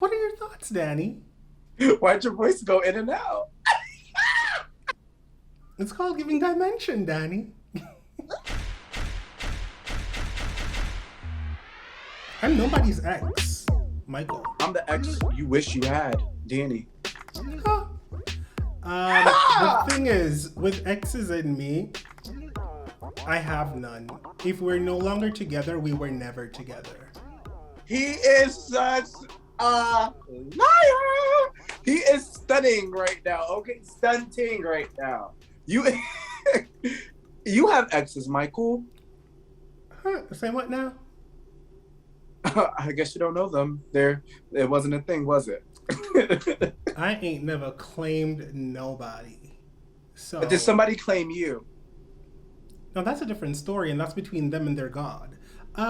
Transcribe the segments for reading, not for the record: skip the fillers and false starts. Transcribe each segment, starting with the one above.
What are your thoughts, Danny? Why'd your voice go in and out? It's called giving dimension, Danny. I'm nobody's ex, Michael. I'm the ex you wish you had, Danny. Huh. The thing is, with exes and me, I have none. If we're no longer together, we were never together. He is such a liar. He is stunning right now. Okay, stunting right now. You, you have exes, Michael. Huh? Say what now? I guess you don't know them. It wasn't a thing, was it? I ain't never claimed nobody. So. But did somebody claim you? No, that's a different story, and that's between them and their God. Ooh,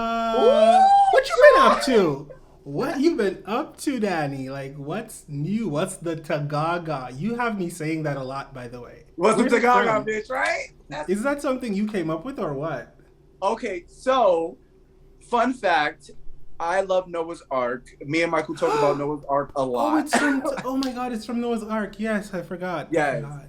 What you been up to? What you been up to, Danny? Like, what's new? What's the tagaga? You have me saying that a lot, by the way. What's the Where's it tagaga, from? bitch, right? Is that something you came up with, or what? Okay, so, fun fact, I love Noah's Arc. Me and Michael talk about Noah's Arc a lot. Oh, it's from, oh my God, it's from Noah's Arc. Yes, I forgot. Yeah,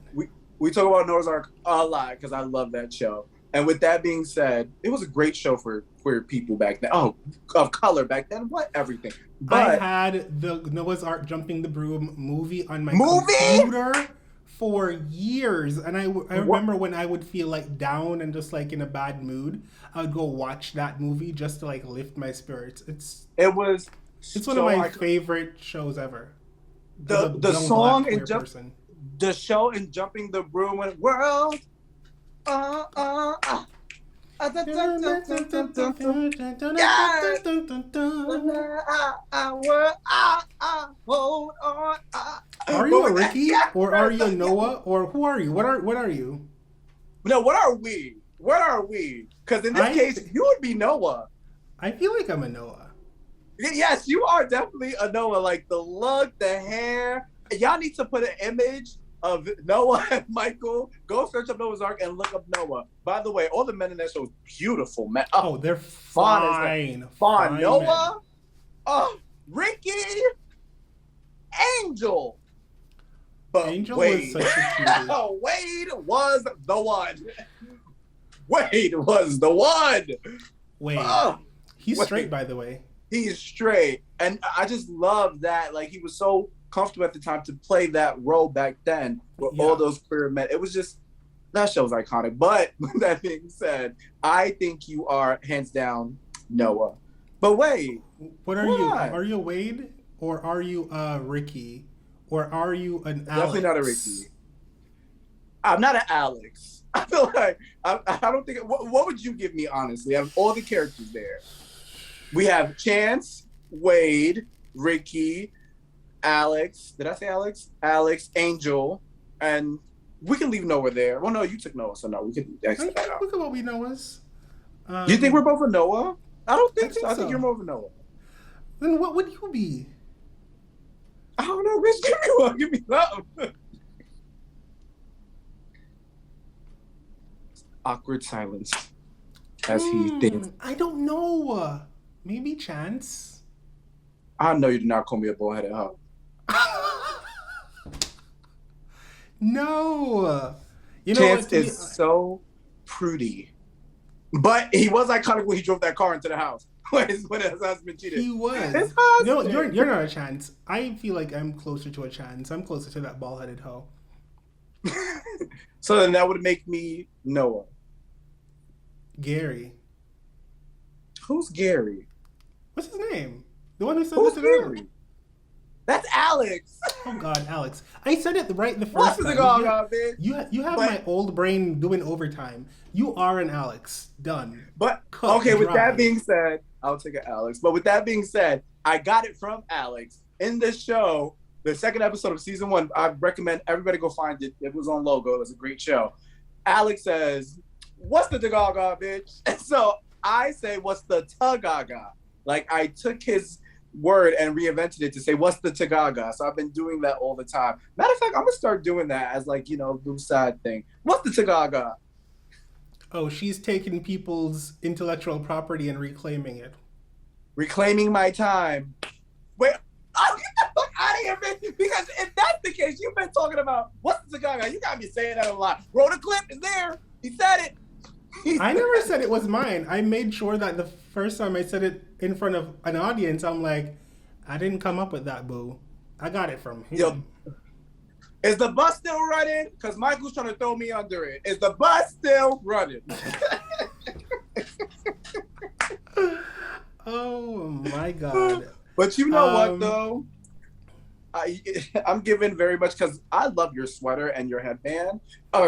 we talk about Noah's Arc a lot because I love that show. And with that being said, it was a great show for queer people back then. Oh, of color back then. What? Everything. But I had the Noah's Ark Jumping the Broom movie on my computer for years. And I remember when I would feel like down and just like in a bad mood, I would go watch that movie just to like lift my spirits. It's one of my favorite shows ever. The song and the show and Jumping the Broom went world. Are you a Ricky or are you a Noah or who are you? What are you? No, what are we? What are we? Because in this case, you would be Noah. I feel like I'm a Noah. Yes, you are definitely a Noah. Like the look, the hair. Y'all need to put an image of Noah and Michael. Go search up Noah's Arc and look up Noah. By the way, all the men in that show is beautiful, man. Oh, they're fine. Fine. Noah, Ricky, Angel. But Angel Wade. was such a cutie. Wade was the one. Wade was the one. Wade. He's straight, by the way. He's straight. And I just love that. Like, he was so comfortable at the time to play that role back then with all those queer men. It was just, that show's iconic. But with that being said, I think you are hands down Noah. But wait, what are you? Are you a Wade or are you a Ricky or are you an Alex? Definitely not a Ricky. I'm not an Alex. I feel like I don't think. What would you give me honestly? I have all the characters there. We have Chance, Wade, Ricky, Alex. Did I say Alex? Alex, Angel, and we can leave Noah there. Well, no, you took Noah, so no, we can exit that out. Look at what we Noah's. You think we're both a Noah? I don't think so. I think you're more of a Noah. Then what would you be? I don't know, bitch. Give me one. Give me something. Awkward silence as he thinks. I don't know. Maybe Chance. I know you did not call me a bullheaded hoe. No. You know Chance is so prudy. But he was iconic when he drove that car into the house. When his husband cheated. He was. No, you're not a Chance. I feel like I'm closer to a Chance. I'm closer to that bald-headed hoe. So then that would make me Noah. Gary. Who's Gary? What's his name? The one who said Who's this Gary? That's Alex. Oh God, Alex! I said it right the first time. You have my old brain doing overtime. You are an Alex. Done. But okay, with that being said, I'll take an Alex. But with that being said, I got it from Alex in this show. The second episode of season 1. I recommend everybody go find it. It was on Logo. It was a great show. Alex says, "What's the tagaga, bitch?" And so I say, "What's the tagaga?" Like I took his word and reinvented it to say, "What's the tagaga?" So I've been doing that all the time. Matter of fact, I'm gonna start doing that as like, the side thing. What's the tagaga? Oh, she's taking people's intellectual property and reclaiming it. Reclaiming my time. Wait, talking about? What's the cigar guy? You got me saying that a lot. Roll the clip. It's there. He said it. I never said it was mine. I made sure that the first time I said it in front of an audience, I'm like, I didn't come up with that, boo. I got it from him. Yo, is the bus still running? Because Michael's trying to throw me under it. Is the bus still running? Oh my God. But you know what though? I'm giving very much because I love your sweater and your headband.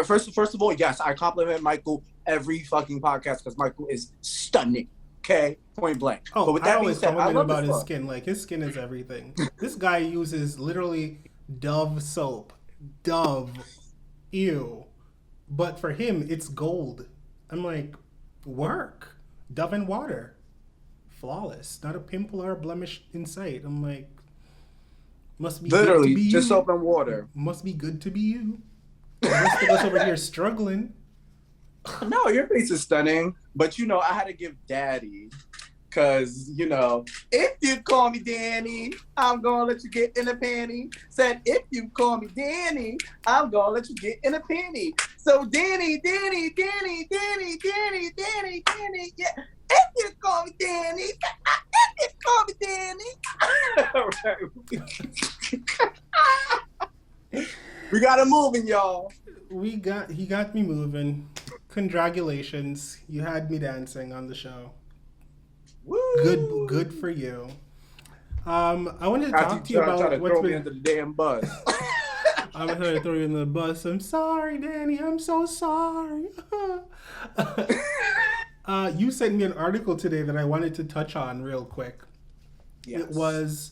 First of all, yes, I compliment Michael every fucking podcast because Michael is stunning. Okay, point blank. Oh, but with that I always being said, compliment about his skin. Like, his skin is everything. This guy uses literally Dove soap. Dove. Ew. But for him, it's gold. I'm like, work. Dove and water. Flawless. Not a pimple or a blemish in sight. I'm like, must be literally good to be just you. soap and water. Must be good to be you. The rest of us over here struggling. No, your face is stunning. But you know, I had to give Daddy. Cause you know, if you call me Danny, I'm gonna let you get in a panty. Said if you call me Danny, I'm gonna let you get in a panty. So Danny, yeah. If you call me Danny, We got it moving, y'all. He got me moving. Congratulations. You had me dancing on the show. Woo! Good for you. I wanted to talk to you about what's what's throw been... me under the damn bus. I'm trying to throw you in the bus. I'm sorry, Danny. I'm so sorry. You sent me an article today that I wanted to touch on real quick. Yes. It was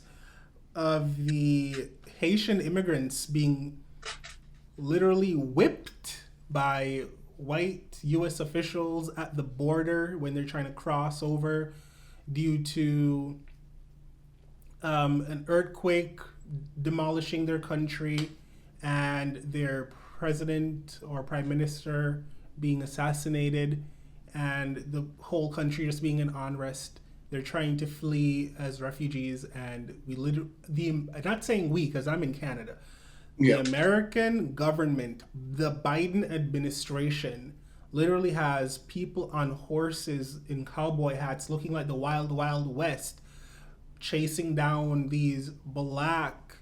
of the Haitian immigrants being literally whipped by white U.S. officials at the border when they're trying to cross over due to an earthquake demolishing their country and their president or prime minister being assassinated and the whole country just being in unrest. They're trying to flee as refugees, and I'm not saying we because I'm in Canada. The American government, the Biden administration, literally has people on horses in cowboy hats looking like the wild, wild west, chasing down these black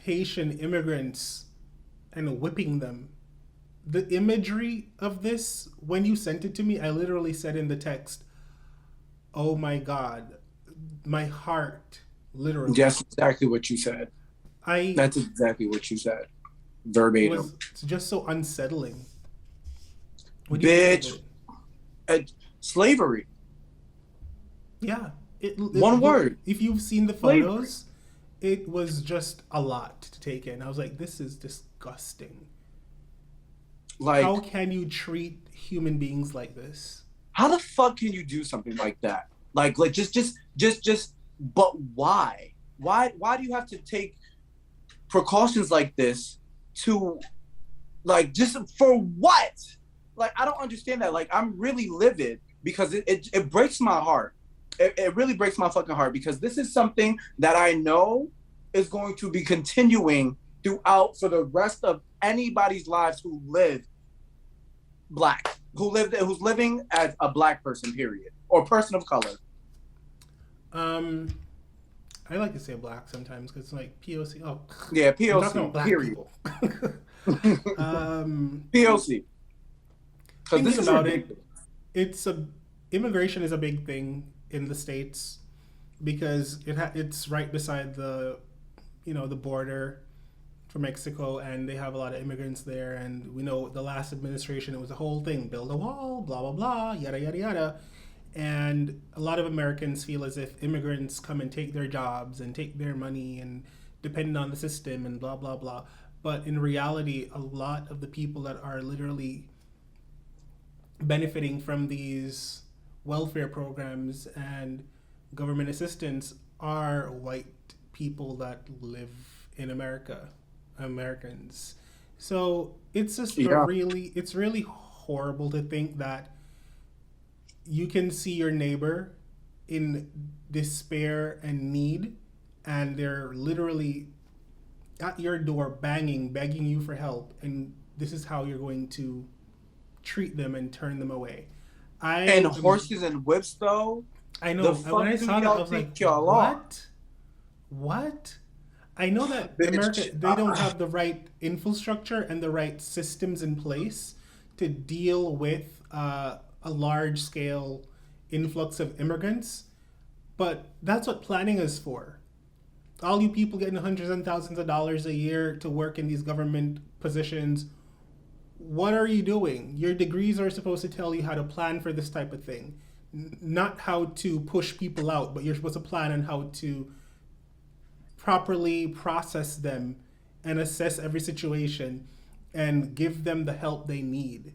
Haitian immigrants and whipping them. The imagery of this, when you sent it to me, I literally said in the text, oh my God, my heart, literally. That's exactly what you said. That's exactly what you said. Verbatim. It was just so unsettling. Bitch. Slavery. Yeah. One word. If you've seen the photos, it was just a lot to take in. I was like, this is disgusting. Like, how can you treat human beings like this? How the fuck can you do something like that? Like just, but why? Why do you have to take precautions like this to, like, just for what? Like, I don't understand that. Like, I'm really livid because it breaks my heart. It really breaks my fucking heart because this is something that I know is going to be continuing throughout for the rest of anybody's lives who live black, who's living as a black person, period, or person of color. I like to say black sometimes because it's like POC. Oh, yeah, POC. Period. POC. Thinking about it, immigration is a big thing in the States because it's right beside the border for Mexico, and they have a lot of immigrants there. And we know the last administration, it was a whole thing: build a wall, blah blah blah, yada yada yada. And a lot of Americans feel as if immigrants come and take their jobs and take their money and depend on the system and blah, blah, blah. But in reality, a lot of the people that are literally benefiting from these welfare programs and government assistance are white people that live in America, Americans. So it's just it's really horrible to think that you can see your neighbor in despair and need, and they're literally at your door banging, begging you for help, and this is how you're going to treat them and turn them away. And horses and whips, though. I know. The When I fuck do saw that, I y'all was like, think y'all are? what? What? I know that Bitch. America, they don't have the right infrastructure and the right systems in place to deal with a large scale influx of immigrants, but that's what planning is for. All you people getting hundreds and thousands of dollars a year to work in these government positions, what are you doing? Your degrees are supposed to tell you how to plan for this type of thing, not how to push people out, but you're supposed to plan on how to properly process them and assess every situation and give them the help they need.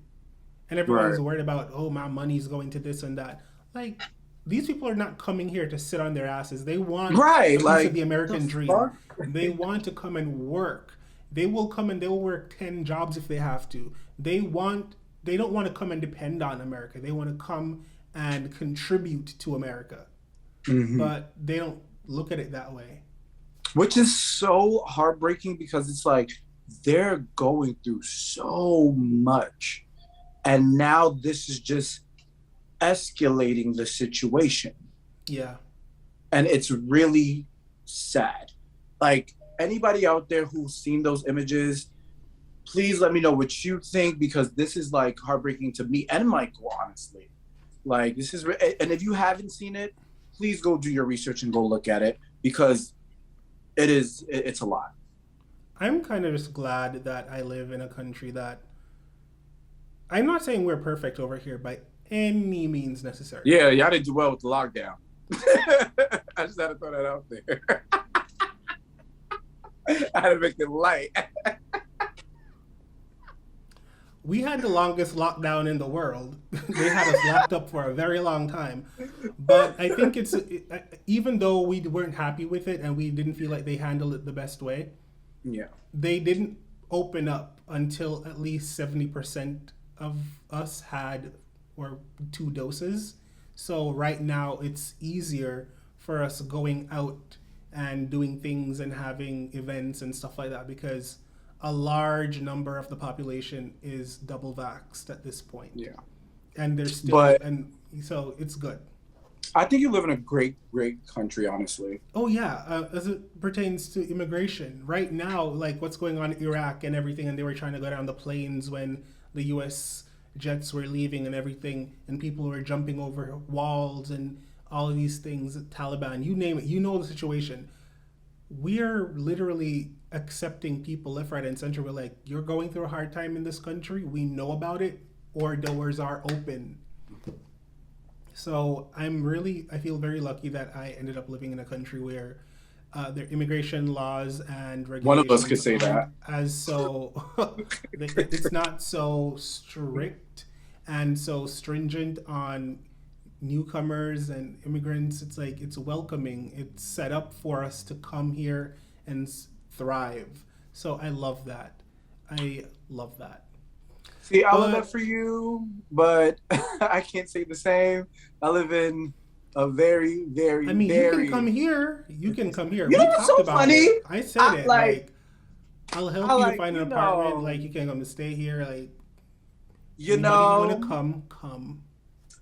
And everyone's worried about, oh, my money's going to this and that. Like, these people are not coming here to sit on their asses. They want a piece of the American dream. They want to come and work. They will come and they will work 10 jobs if they have to. They don't want to come and depend on America. They want to come and contribute to America. Mm-hmm. But they don't look at it that way. Which is so heartbreaking because it's like they're going through so much. And now this is just escalating the situation. Yeah. And it's really sad. Like, anybody out there who's seen those images, please let me know what you think, because this is like heartbreaking to me and Michael, honestly. Like, this is, and if you haven't seen it, please go do your research and go look at it, because it's a lot. I'm kind of just glad that I live in a country that, I'm not saying we're perfect over here by any means necessary. Yeah, y'all didn't do well with the lockdown. I just had to throw that out there. I had to make it light. We had the longest lockdown in the world. They had us locked up for a very long time. But I think even though we weren't happy with it and we didn't feel like they handled it the best way, yeah, they didn't open up until at least 70% of us had or 2 doses. So right now it's easier for us going out and doing things and having events and stuff like that, because a large number of the population is double vaxxed at this point. Yeah. And there's still, and so it's good. I think you live in a great, great country, honestly. Oh yeah, as it pertains to immigration. Right now, like what's going on in Iraq and everything, and they were trying to go down the plains when the US jets were leaving and everything, and people were jumping over walls and all of these things, Taliban, you name it, you know the situation. We're literally accepting people left, right, and center. We're like, you're going through a hard time in this country, we know about it, or doors are open. So I feel very lucky that I ended up living in a country where their immigration laws and regulations, one of us could say that, as so it's not so strict and so stringent on newcomers and immigrants. It's like, it's welcoming. It's set up for us to come here and thrive. So I love that. See, I love that for you, but I can't say the same. I live in a very, very, you can come here. You know what's so funny? I said it. Like, I'll help you to find an apartment. Like, you can come to stay here. Like, you know, want to come.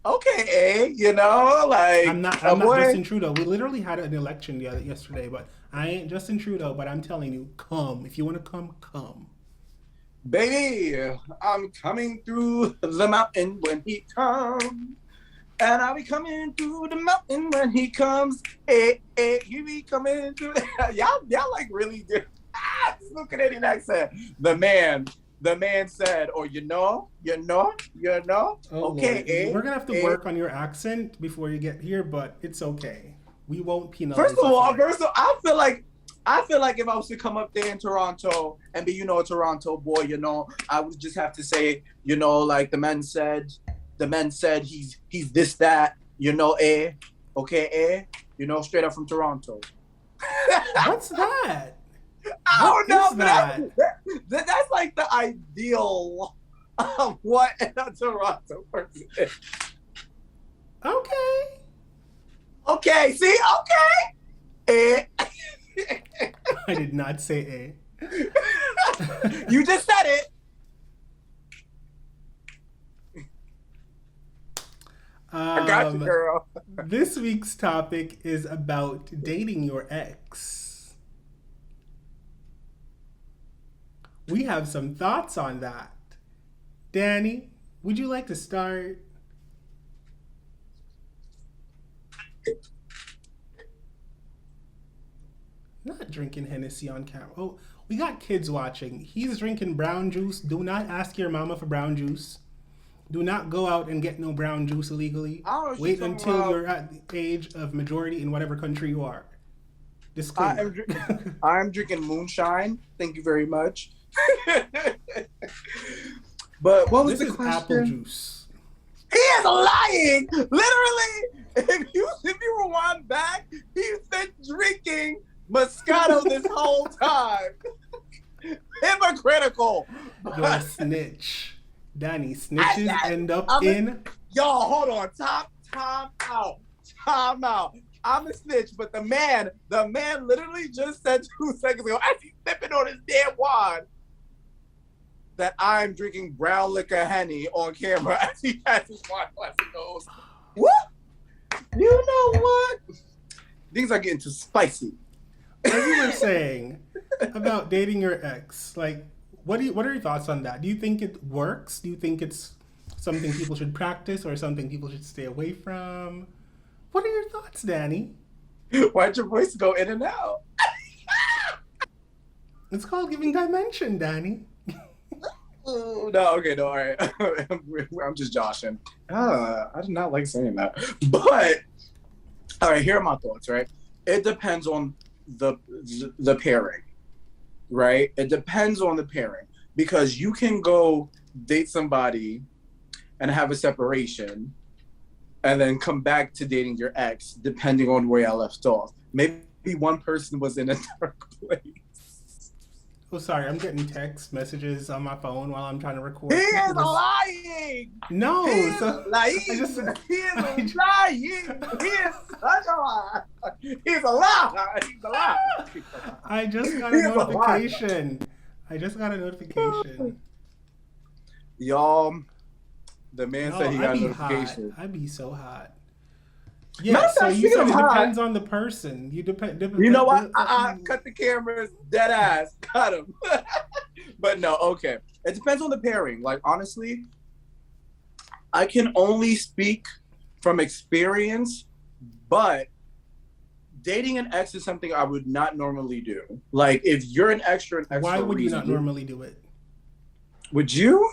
Okay, you know, like, I'm not Justin Trudeau. We literally had an election yesterday, but I ain't Justin Trudeau. But I'm telling you, come. If you want to come. Baby, I'm coming through the mountain when he comes, and I'll be coming through the mountain when he comes. He be coming through. y'all like really good. No Canadian accent. The man said, or you know. Oh, Okay, Lord. We're gonna have to work on your accent before you get here, but it's okay. We won't penalize. First of all, I feel like if I was to come up there in Toronto and be, a Toronto boy, I would just have to say, like the man said he's this, that, okay, straight up from Toronto. What's that? I don't know, but that's like the ideal of what a Toronto person is. Okay, see, okay. I did not say You just said it. I got you, girl. This week's topic is about dating your ex. We have some thoughts on that. Danny, would you like to start? Not drinking Hennessy on camera. Oh, we got kids watching. He's drinking brown juice. Do not ask your mama for brown juice. Do not go out and get no brown juice illegally. Wait until you're at the age of majority in whatever country you are. Disclaimer. I'm drinking moonshine. Thank you very much. But what was the question? This is apple juice. He is lying. Literally, if you rewind back, he's been drinking Moscato this whole time. Hypocritical. You're a snitch. Danny, snitches end up in... Yo, hold on. Time out. I'm a snitch, but the man literally just said 2 seconds ago, as he's sipping on his damn wine, that I'm drinking brown liquor Henny on camera as he has his wine glass and goes, what? You know what? Things are getting too spicy. As you were saying about dating your ex, like, what are your thoughts on that? Do you think it works? Do you think it's something people should practice or something people should stay away from? What are your thoughts, Danny? Why'd your voice go in and out? It's called giving dimension, Danny. No, all right. I'm just joshing. I did not like saying that. But, all right, here are my thoughts, right? It depends on the pairing. Right? It depends on the pairing because you can go date somebody and have a separation and then come back to dating your ex depending on where I left off. Maybe one person was in a dark place. Oh, sorry. I'm getting text messages on my phone while I'm trying to record. He is lying. No. He is lying. He is lying. He is such a lie. He's a lie. He's a lie. I just got a notification. Y'all, the man said he got a notification. Hot. I'd be so hot. Yeah, so you said it depends on the person. You know what? Cut the cameras, dead ass. Cut him. But no, okay. It depends on the pairing. Like, honestly, I can only speak from experience, but dating an ex is something I would not normally do. Like, if you're an ex for a why would reason, you not normally do it? Would you?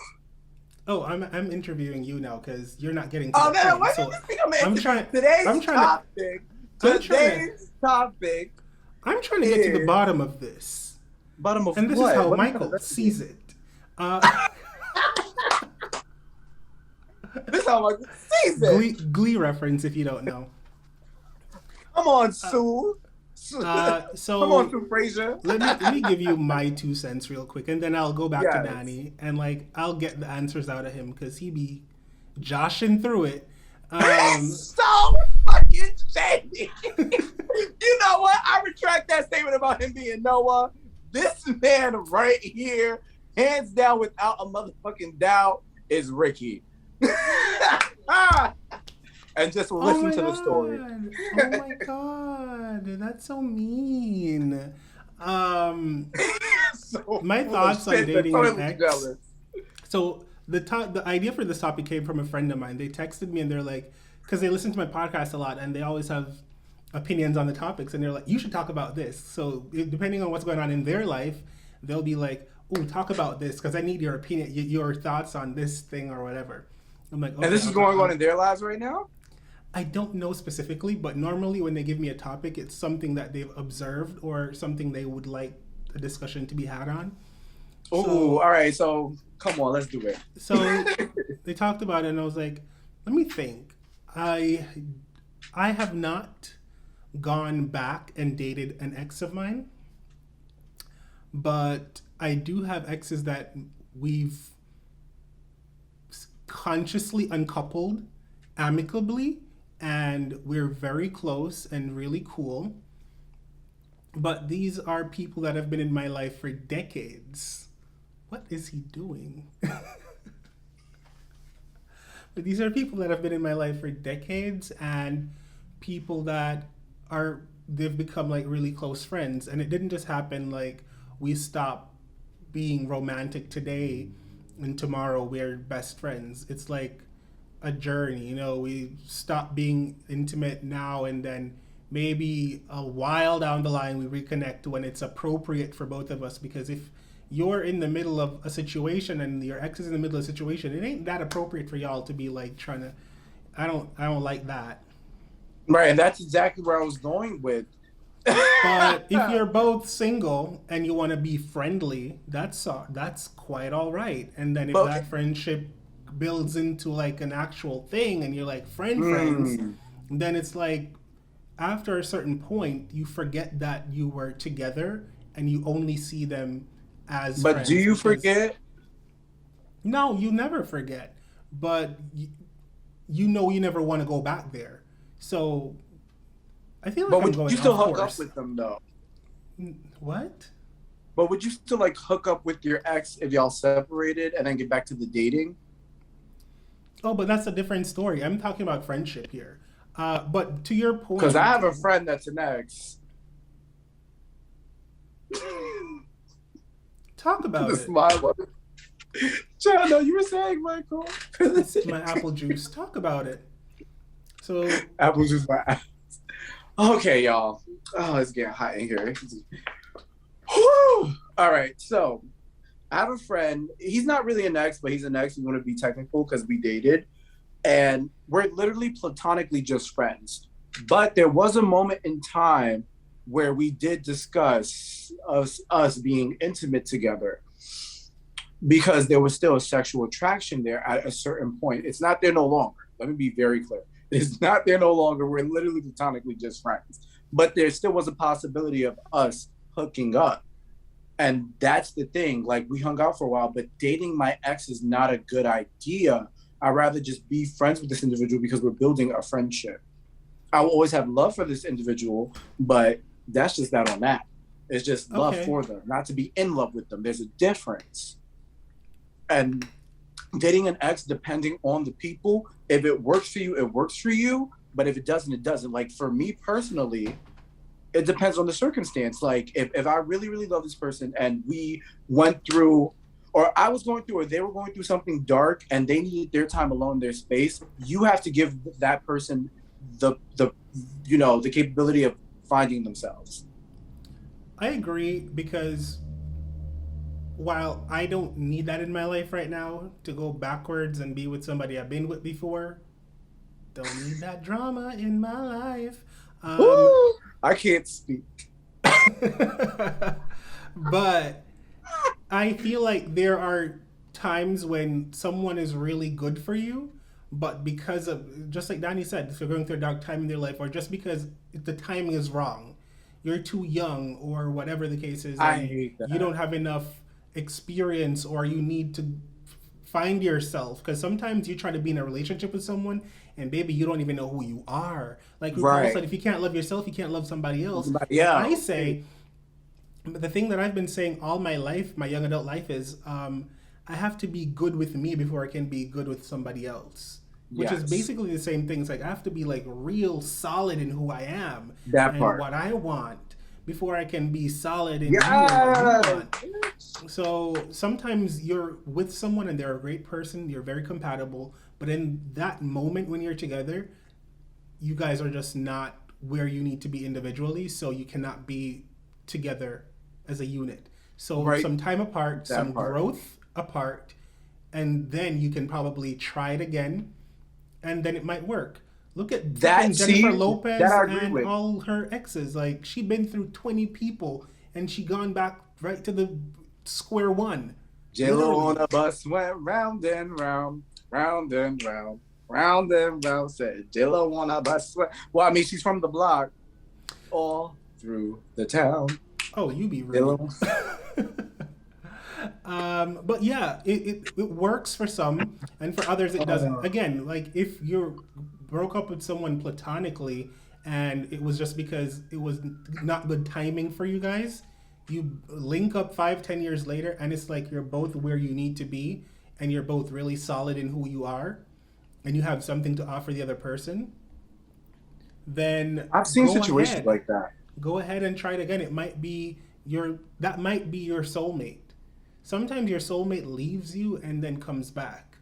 Oh, I'm interviewing you now because you're not getting. Oh no! Why do you think I'm trying? Today's topic. I'm trying to get to the bottom of this. Bottom of and this what? is how Michael sees it. This is how Michael sees it. Glee reference, if you don't know. Come on, Sue. So come on, Sue Frazier. let me give you my 2 cents real quick, and then I'll go back to Danny, and I'll get the answers out of him because he be joshing through it. So fucking shady. You know what? I retract that statement about him being Noah. This man right here, hands down, without a motherfucking doubt, is Ricky. And just listen to the story. Oh my god, that's so mean. My thoughts on dating an ex. Jealous. So the idea for this topic came from a friend of mine. They texted me and they're like, because they listen to my podcast a lot and they always have opinions on the topics, and they're like, you should talk about this. So depending on what's going on in their life, they'll be like, oh, talk about this because I need your opinion, your thoughts on this thing or whatever. I'm like, okay, and this is going on in their lives right now? I don't know specifically, but normally when they give me a topic, it's something that they've observed or something they would like a discussion to be had on. Oh, all right. So come on, let's do it. So they talked about it, and I was like, let me think. I have not gone back and dated an ex of mine, but I do have exes that we've consciously uncoupled amicably, and we're very close and really cool. But these are people that have been in my life for decades. what is he doing? But these are people that have been in my life for decades, and people that are they've become like really close friends. And it didn't just happen like we stop being romantic today and tomorrow we're best friends. It's like a journey, you know. We stop being intimate now, and then maybe a while down the line we reconnect when it's appropriate for both of us. Because if you're in the middle of a situation and your ex is in the middle of a situation, it ain't that appropriate for y'all to be like trying to. I don't like that. Right, and that's exactly where I was going with. But if you're both single and you want to be friendly, that's quite all right. And then if But that friendship builds into like an actual thing, and you're like friends, then it's like after a certain point you forget that you were together and you only see them as but friends. do you Because forget? no, you never forget, but you know you never want to go back there. So I feel like But I'm would going you still off hook up course. with them though? What? But would you still like hook up with your ex if y'all separated and then get back to the dating? Oh, but that's a different story. I'm talking about friendship here. But to your Because I point, have a friend that's an ex. talk about The it. smile. John, no, you were saying, Michael. Sip my apple juice. Talk about it. So, Apple juice my ass. Okay, y'all. Oh, it's getting hot in here. Whew. All right, so I have a friend. He's not really an ex, but he's an ex. We want to be technical because we dated. And we're literally platonically just friends. But there was a moment in time where we did discuss us being intimate together because there was still a sexual attraction there at a certain point. It's not there no longer. Let me be very clear. It's not there no longer. We're literally platonically just friends. But there still was a possibility of us hooking up. And that's the thing. Like, we hung out for a while, but dating my ex is not a good idea. I'd rather just be friends with this individual because we're building a friendship. I will always have love for this individual, but that's just not on that. It's just love okay. for them, not to be in love with them. There's a difference. And dating an ex, depending on the people, if it works for you, it works for you. But if it doesn't, it doesn't. Like, for me personally, it depends on the circumstance. Like, if I really, really love this person and we went through, or I was going through, or they were going through something dark and they needed their time alone, their space, you have to give that person the capability of finding themselves. I agree, because while I don't need that in my life right now to go backwards and be with somebody I've been with before, don't need that drama in my life. Woo! I can't speak. But I feel like there are times when someone is really good for you, but because of, just like Danny said, if you're going through a dark time in their life, or just because the timing is wrong, you're too young, or whatever the case is, I and hate that. you don't have enough experience, or you need to find yourself. Because sometimes you try to be in a relationship with someone, and baby, you don't even know who you are. Like, Right. said, if you can't love yourself, you can't love somebody else. Yeah. I say, but the thing that I've been saying all my life, my young adult life, is I have to be good with me before I can be good with somebody else. Which is Yes. basically the same thing. It's like I have to be like real solid in who I am That and part. what I want before I can be solid in you Yes. and what you want. So sometimes you're with someone and they're a great person, you're very compatible, but in that moment when you're together, you guys are just not where you need to be individually, so you cannot be together as a unit. So Right. some time apart, That some part. growth apart, and then you can probably try it again, and then it might work. Look at That- Jennifer see, Lopez that I agree and with. all her exes. Like, she been through 20 people, and she gone back right to the square one. J-Lo Literally. on a bus went round and round, round and round, round and round. Said J-Lo on a bus went. Well, I mean, she's from the block, all through the town. Oh, you be J-Lo. rude. But yeah, it works for some, and for others it doesn't. Again, like if you broke up with someone platonically and it was just because it was not good timing for you guys, You link up 5, 10 years later, and it's like you're both where you need to be, and you're both really solid in who you are, and you have something to offer the other person. Then I've seen go situations ahead. like that. Go ahead and try it again. That might be your soulmate. Sometimes your soulmate leaves you and then comes back.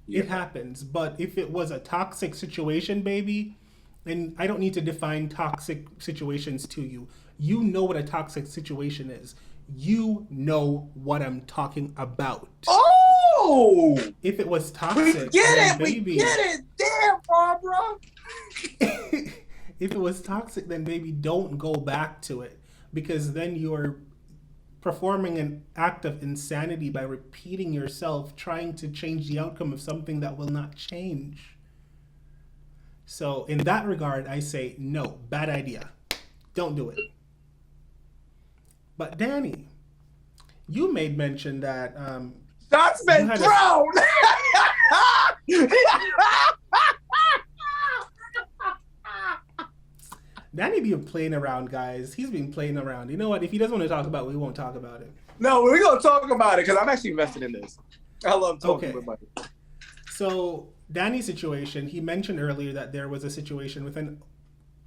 Yeah. It happens. But if it was a toxic situation, baby, and I don't need to define toxic situations to you. You know what a toxic situation is. You know what I'm talking about. Oh! If it was toxic, We get it! Damn, Barbara! If it was toxic, then baby, don't go back to it. Because then you're performing an act of insanity by repeating yourself, trying to change the outcome of something that will not change. So in that regard, I say no, bad idea. Don't do it. But Danny, you made mention that Shots been thrown! Danny be playing around, guys. He's been playing around. You know what? If he doesn't want to talk about it, we won't talk about it. No, we're going to talk about it because I'm actually invested in this. I love talking with Michael. So, Danny's situation, he mentioned earlier that there was a situation with an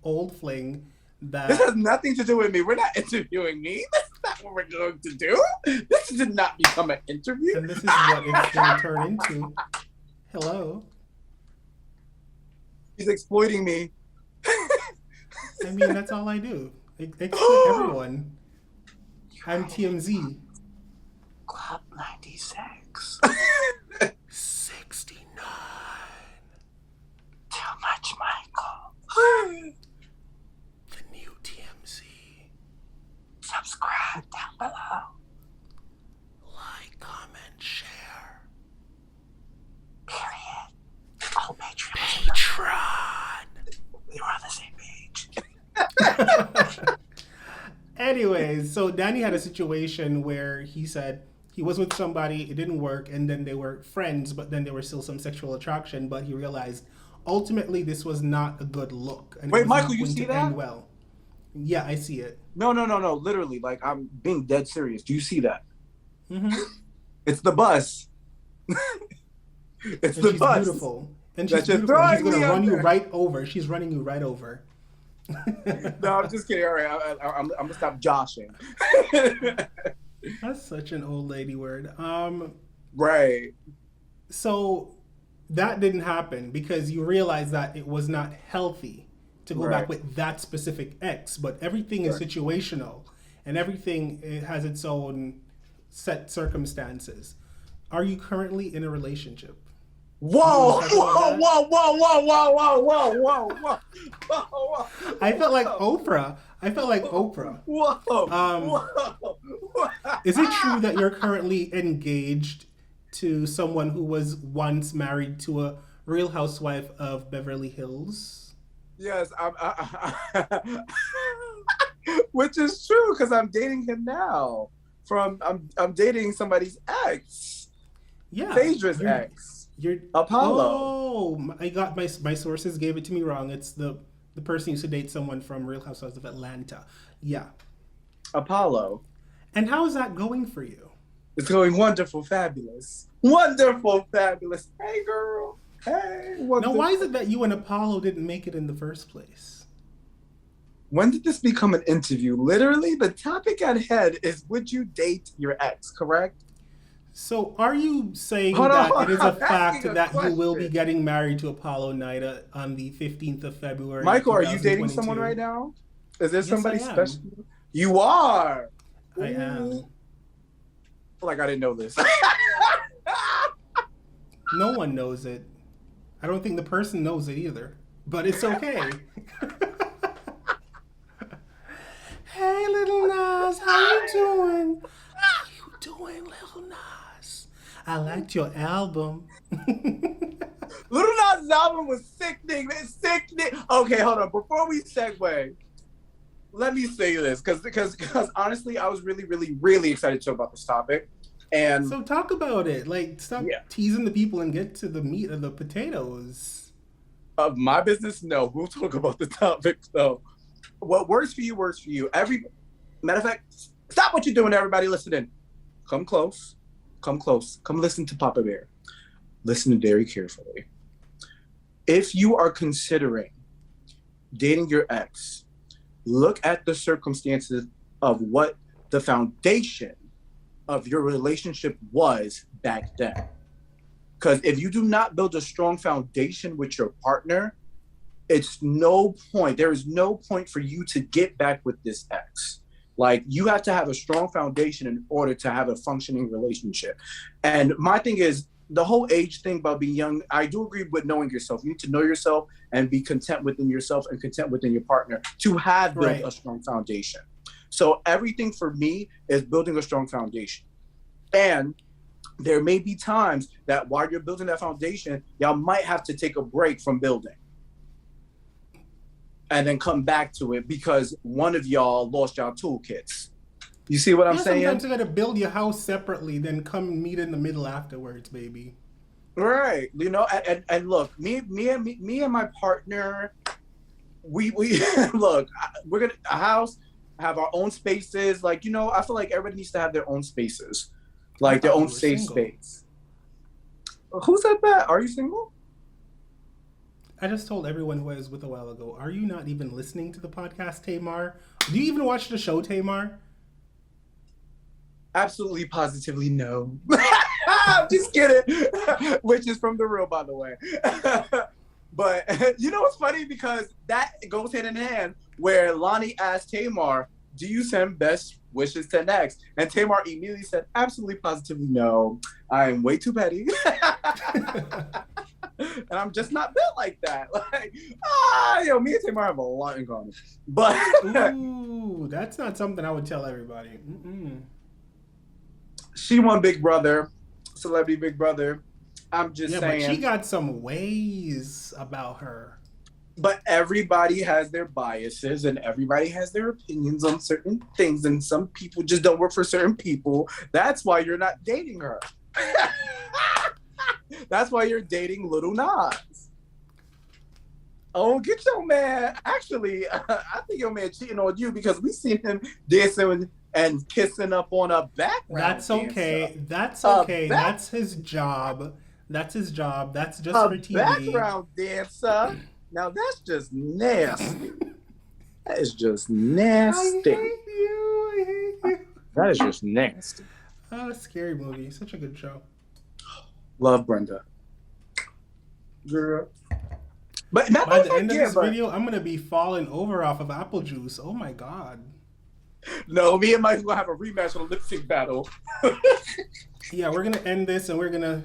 old fling that... This has nothing to do with me. We're not interviewing me. That's not what we're going to do. This did not become an interview. And this is what it's going to turn into. Hello? He's exploiting me. I mean, that's all I do. Exploit everyone. I'm TMZ. Club 96. 69. Too much, Michael. The new TMZ. Subscribe down below. Like, comment, share. Period. Oh, Patreon. We're on the same page. Anyways, so Danny had a situation where he said he was with somebody, it didn't work, and then they were friends, but then there was still some sexual attraction, but he realized ultimately this was not a good look. And wait, Michael, you see that? Well. Yeah, I see it. No. Literally, like, I'm being dead serious. Do you see that? Mm-hmm. It's the bus. It's the bus. Beautiful. And she's beautiful. She's going to run you right over. She's running you right over. No, I'm just kidding. All right, I'm going to stop joshing. That's such an old lady word. Right. So that didn't happen because you realized that it was not healthy to go back with that specific ex. But everything is situational, and everything has its own set circumstances. Are you currently in a relationship? Whoa! I felt like Oprah. Whoa! Is it true that you're currently engaged to someone who was once married to a Real Housewife of Beverly Hills? Yes, which is true because I'm dating him now. I'm dating somebody's ex. Yeah, Phaedra's ex. You're Apollo. Oh, I got my sources gave it to me wrong. It's the person who used to date someone from Real Housewives of Atlanta. Yeah. Apollo. And how is that going for you? It's going wonderful, fabulous. Wonderful, fabulous. Hey, girl. Hey. Wonderful. Now, why is it that you and Apollo didn't make it in the first place? When did this become an interview? Literally, the topic at hand is, would you date your ex, correct? So are you saying it is a fact that you will be getting married to Apollo Nida on the 15th of February? Michael, are you dating someone right now? Is there somebody special? You are. I am. Like I didn't know this. No one knows it. I don't think the person knows it either. But it's okay. Hey, Little Nas, how you doing? How you doing, Little Nas? I liked your album. Little Nas' album was sickening. It's sickening. Okay, hold on. Before we segue, let me say this because honestly, I was really, really, really excited to talk about this topic. And so talk about it. Like, stop teasing the people and get to the meat of the potatoes. Of my business, no. We'll talk about the topic though. What works for you works for you. Matter of fact, Stop what you're doing, everybody listening. Come close. Come close. Come listen to Papa Bear. Listen very carefully. If you are considering dating your ex, look at the circumstances of what the foundation of your relationship was back then. Because if you do not build a strong foundation with your partner, it's no point. There is no point for you to get back with this ex. Like, you have to have a strong foundation in order to have a functioning relationship. And my thing is, the whole age thing about being young, I do agree with knowing yourself. You need to know yourself and be content within yourself and content within your partner to have built a strong foundation. So everything for me is building a strong foundation. And there may be times that while you're building that foundation, y'all might have to take a break from building and then come back to it because one of y'all lost y'all toolkits. You see what I'm saying? Sometimes you gotta build your house separately, then come meet in the middle afterwards, baby. Right. You know, and look, me and my partner, we look, we're gonna a house, have our own spaces. Like, you know, I feel like everybody needs to have their own spaces, like their own safe space. Who said that? Are you single? I just told everyone who I was with a while ago, are you not even listening to the podcast, Tamar? Do you even watch the show, Tamar? Absolutely, positively no. I'm just kidding. Which is from The Real, by the way. But you know what's funny? Because that goes hand in hand where Lonnie asked Tamar, do you send best wishes to next? And Tamar immediately said, absolutely, positively no. I'm way too petty. And I'm just not built like that. Like, yo, me and Tamar have a lot in common. But ooh, that's not something I would tell everybody. She won Big Brother, Celebrity Big Brother. I'm just saying. But she got some ways about her. But everybody has their biases and everybody has their opinions on certain things. And some people just don't work for certain people. That's why you're not dating her. That's why you're dating Little Nas. Oh, get your man. Actually, I think your man cheating on you because we seen him dancing and kissing up on a background. That's okay. Dancer. That's okay. That's his job. That's his job. That's just for TV. Background dancer. Now that's just nasty. That is just nasty. I hate you. That is just nasty. Oh, Scary Movie. Such a good show. Love Brenda. Girl. But by the end of this video, I'm gonna be falling over off of apple juice. Oh my god. No, me and Mike are gonna have a rematch on a lip sync battle. Yeah, we're gonna end this and we're gonna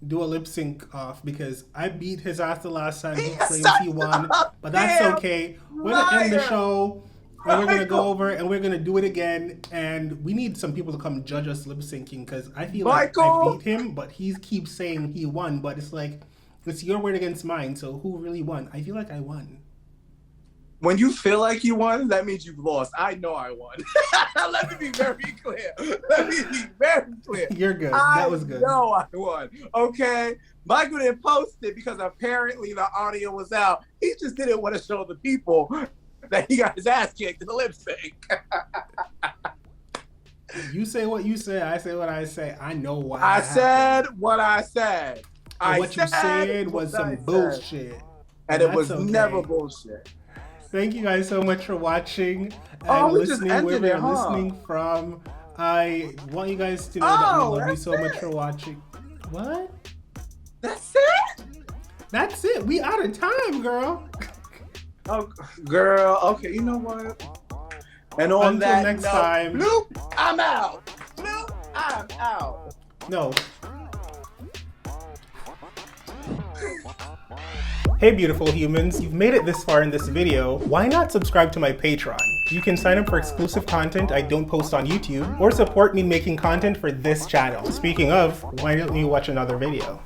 do a lip sync off because I beat his ass the last time. He claims he won, but that's okay. We're gonna end the show and we're gonna go over and we're gonna do it again. And we need some people to come judge us lip syncing because I feel like I beat him, but he keeps saying he won. But it's like, it's your word against mine. So who really won? I feel like I won. When you feel like you won, that means you've lost. I know I won. Let me be very clear. Let me be very clear. You're good. That was good. I know I won. Okay? Michael didn't post it because apparently the audio was out. He just didn't want to show the people that he got his ass kicked in the lip sync. You say what you say. I say what I say. I know why. I said what I said. What you said was some bullshit. And it was never bullshit. Thank you guys so much for watching and listening where you're listening from. I want you guys to know that we love you so much for watching. What? That's it? That's it. We out of time, girl. Oh, girl. Okay, you know what? And on until that next note, time. Bloop, I'm out. Bloop, I'm out. No. Hey beautiful humans, you've made it this far in this video. Why not subscribe to my Patreon? You can sign up for exclusive content I don't post on YouTube, or support me making content for this channel. Speaking of, why don't you watch another video?